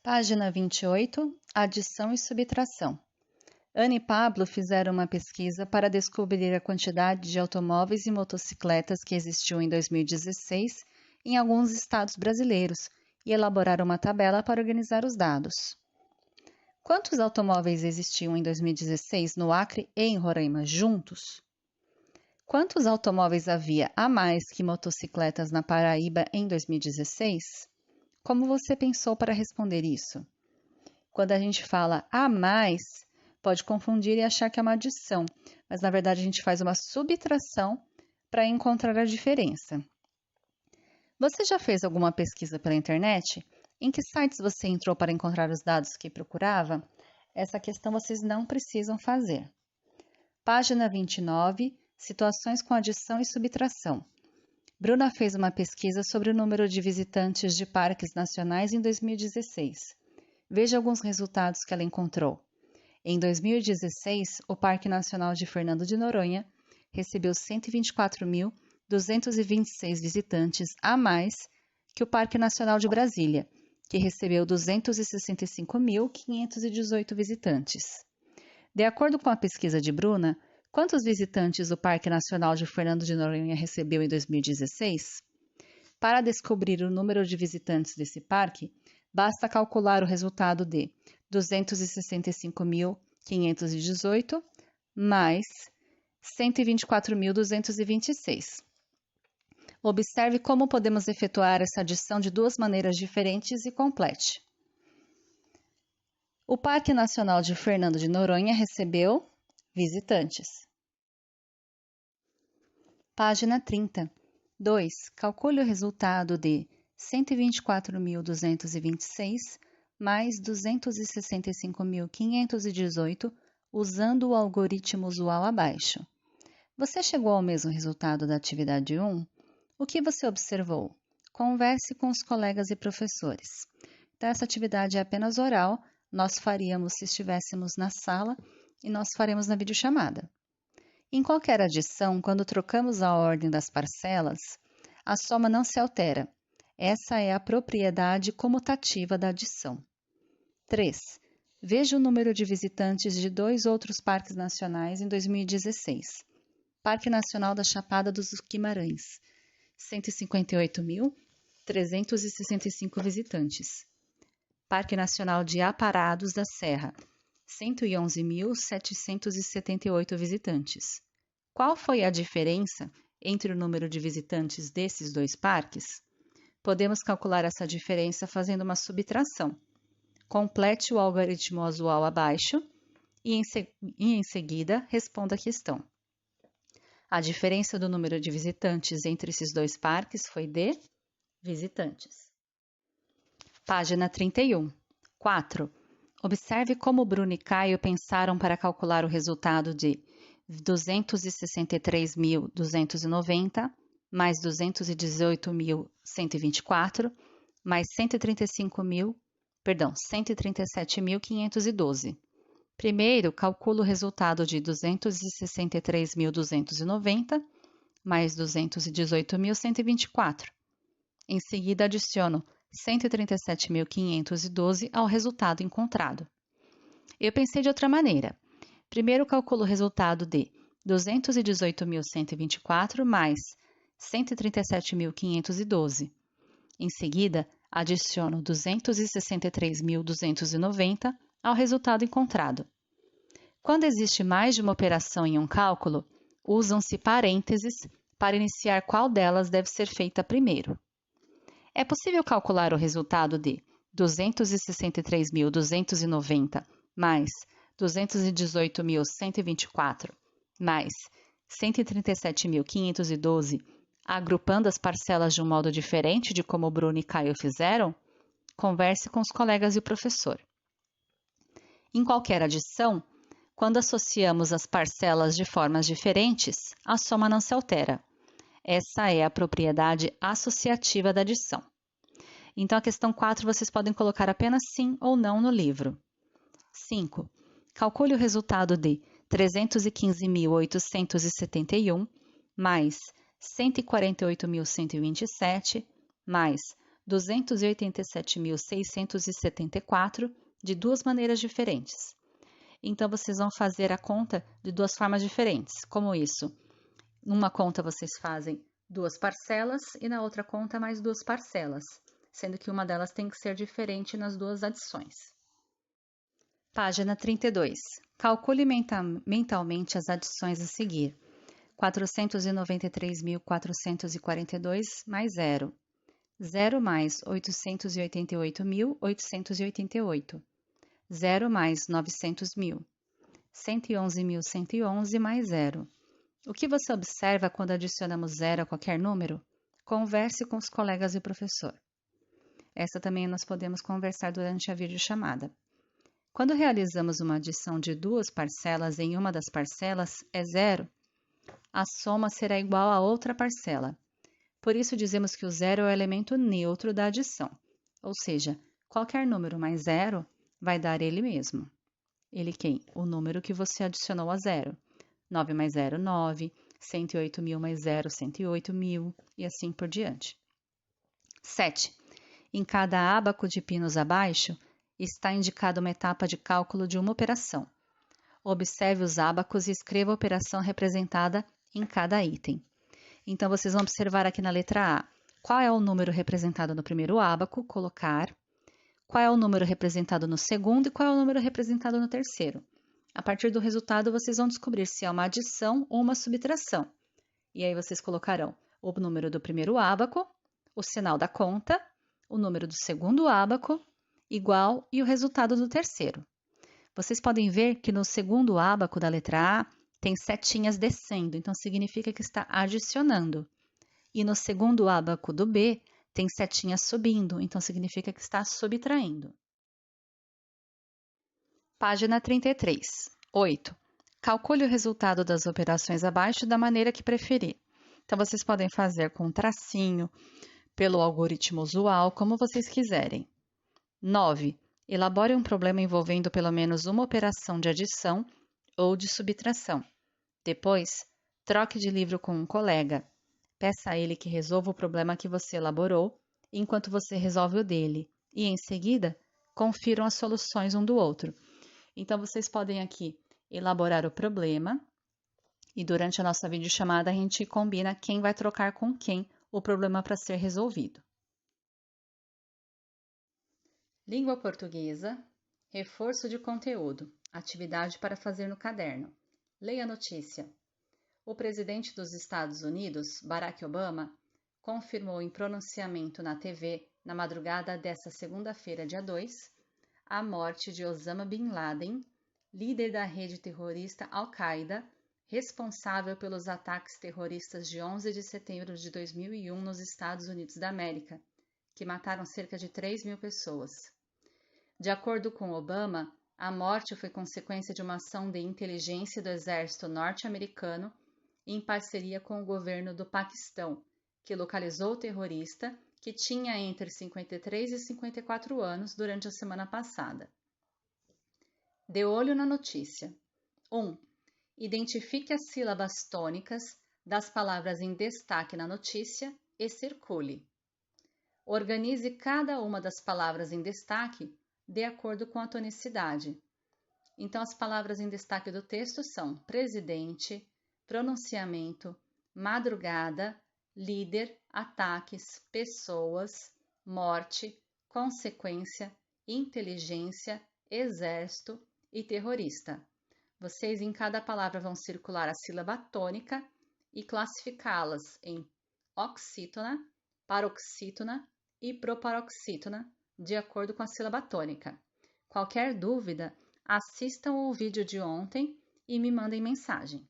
Página 28, adição e subtração. Ana e Pablo fizeram uma pesquisa para descobrir a quantidade de automóveis e motocicletas que existiu em 2016 em alguns estados brasileiros e elaboraram uma tabela para organizar os dados. Quantos automóveis existiam em 2016 no Acre e em Roraima juntos? Quantos automóveis havia a mais que motocicletas na Paraíba em 2016? Como você pensou para responder isso? Quando a gente fala a mais, pode confundir e achar que é uma adição, mas na verdade a gente faz uma subtração para encontrar a diferença. Você já fez alguma pesquisa pela internet? Em que sites você entrou para encontrar os dados que procurava? Essa questão vocês não precisam fazer. Página 29, situações com adição e subtração. Bruna fez uma pesquisa sobre o número de visitantes de parques nacionais em 2016. Veja alguns resultados que ela encontrou. Em 2016, o Parque Nacional de Fernando de Noronha recebeu 124.226 visitantes a mais que o Parque Nacional de Brasília, que recebeu 265.518 visitantes. De acordo com a pesquisa de Bruna, quantos visitantes o Parque Nacional de Fernando de Noronha recebeu em 2016? Para descobrir o número de visitantes desse parque, basta calcular o resultado de 265.518 mais 124.226. Observe como podemos efetuar essa adição de duas maneiras diferentes e complete. O Parque Nacional de Fernando de Noronha recebeu visitantes. Página 30. 2. Calcule o resultado de 124.226 mais 265.518 usando o algoritmo usual abaixo. Você chegou ao mesmo resultado da atividade 1? O que você observou? Converse com os colegas e professores. Então, essa atividade é apenas oral, nós faríamos se estivéssemos na sala e nós faremos na videochamada. Em qualquer adição, quando trocamos a ordem das parcelas, a soma não se altera. Essa é a propriedade comutativa da adição. 3. Veja o número de visitantes de dois outros parques nacionais em 2016. Parque Nacional da Chapada dos Guimarães, 158.365 visitantes. Parque Nacional de Aparados da Serra, 111.778 visitantes. Qual foi a diferença entre o número de visitantes desses dois parques? Podemos calcular essa diferença fazendo uma subtração. Complete o algoritmo usual abaixo e em seguida responda a questão. A diferença do número de visitantes entre esses dois parques foi de visitantes. Página 31. 4. Observe como Bruno e Caio pensaram para calcular o resultado de 263.290 mais 218.124 mais 137.512. Primeiro, calculo o resultado de 263.290 mais 218.124. Em seguida, adiciono 137.512 ao resultado encontrado. Eu pensei de outra maneira. Primeiro, calculo o resultado de 218.124 mais 137.512. Em seguida, adiciono 263.290 ao resultado encontrado. Quando existe mais de uma operação em um cálculo, usam-se parênteses para iniciar qual delas deve ser feita primeiro. É possível calcular o resultado de 263.290 mais 218.124 mais 137.512, agrupando as parcelas de um modo diferente de como Bruno e Caio fizeram? Converse com os colegas e o professor. Em qualquer adição, quando associamos as parcelas de formas diferentes, a soma não se altera. Essa é a propriedade associativa da adição. Então, a questão 4 vocês podem colocar apenas sim ou não no livro. 5. Calcule o resultado de 315.871 mais 148.127 mais 287.674 de duas maneiras diferentes. Então, vocês vão fazer a conta de duas formas diferentes. Como isso? Numa conta vocês fazem duas parcelas e na outra conta mais duas parcelas, sendo que uma delas tem que ser diferente nas duas adições. Página 32. Calcule mentalmente as adições a seguir. 493.442 mais 0. 0 mais 888.888. 0 mais 900.000. 111.111 mais 0. O que você observa quando adicionamos 0 a qualquer número? Converse com os colegas e o professor. Essa também nós podemos conversar durante a videochamada. Quando realizamos uma adição de duas parcelas em uma das parcelas é 0, a soma será igual a outra parcela. Por isso dizemos que o 0 é o elemento neutro da adição, ou seja, qualquer número mais 0 vai dar ele mesmo. Ele quem? O número que você adicionou a 0. 9 mais 0, 9. 108.000 mais 0, 108.000 e assim por diante. 7. Em cada ábaco de pinos abaixo, está indicada uma etapa de cálculo de uma operação. Observe os ábacos e escreva a operação representada em cada item. Então, vocês vão observar aqui na letra A, qual é o número representado no primeiro ábaco, colocar, qual é o número representado no segundo e qual é o número representado no terceiro. A partir do resultado, vocês vão descobrir se é uma adição ou uma subtração. E aí vocês colocarão o número do primeiro ábaco, o sinal da conta, o número do segundo ábaco, igual e o resultado do terceiro. Vocês podem ver que no segundo ábaco da letra A tem setinhas descendo, então significa que está adicionando. E no segundo ábaco do B tem setinhas subindo, então significa que está subtraindo. Página 33. 8. Calcule o resultado das operações abaixo da maneira que preferir. Então, vocês podem fazer com tracinho, pelo algoritmo usual, como vocês quiserem. 9. Elabore um problema envolvendo pelo menos uma operação de adição ou de subtração. Depois, troque de livro com um colega. Peça a ele que resolva o problema que você elaborou, enquanto você resolve o dele. E, em seguida, confiram as soluções um do outro. Então, vocês podem aqui elaborar o problema e durante a nossa videochamada a gente combina quem vai trocar com quem o problema para ser resolvido. Língua portuguesa, reforço de conteúdo, atividade para fazer no caderno. Leia a notícia. O presidente dos Estados Unidos, Barack Obama, confirmou em pronunciamento na TV, na madrugada desta segunda-feira, dia 2, a morte de Osama Bin Laden, líder da rede terrorista Al-Qaeda, responsável pelos ataques terroristas de 11 de setembro de 2001 nos Estados Unidos da América, que mataram cerca de 3.000 pessoas. De acordo com Obama, a morte foi consequência de uma ação de inteligência do exército norte-americano em parceria com o governo do Paquistão, que localizou o terrorista, que tinha entre 53 e 54 anos durante a semana passada. De olho na notícia. 1. Identifique as sílabas tônicas das palavras em destaque na notícia e circule. Organize cada uma das palavras em destaque de acordo com a tonicidade. Então, as palavras em destaque do texto são presidente, pronunciamento, madrugada, líder, ataques, pessoas, morte, consequência, inteligência, exército e terrorista. Vocês em cada palavra vão circular a sílaba tônica e classificá-las em oxítona, paroxítona e proparoxítona, de acordo com a sílaba tônica. Qualquer dúvida, assistam o vídeo de ontem e me mandem mensagem.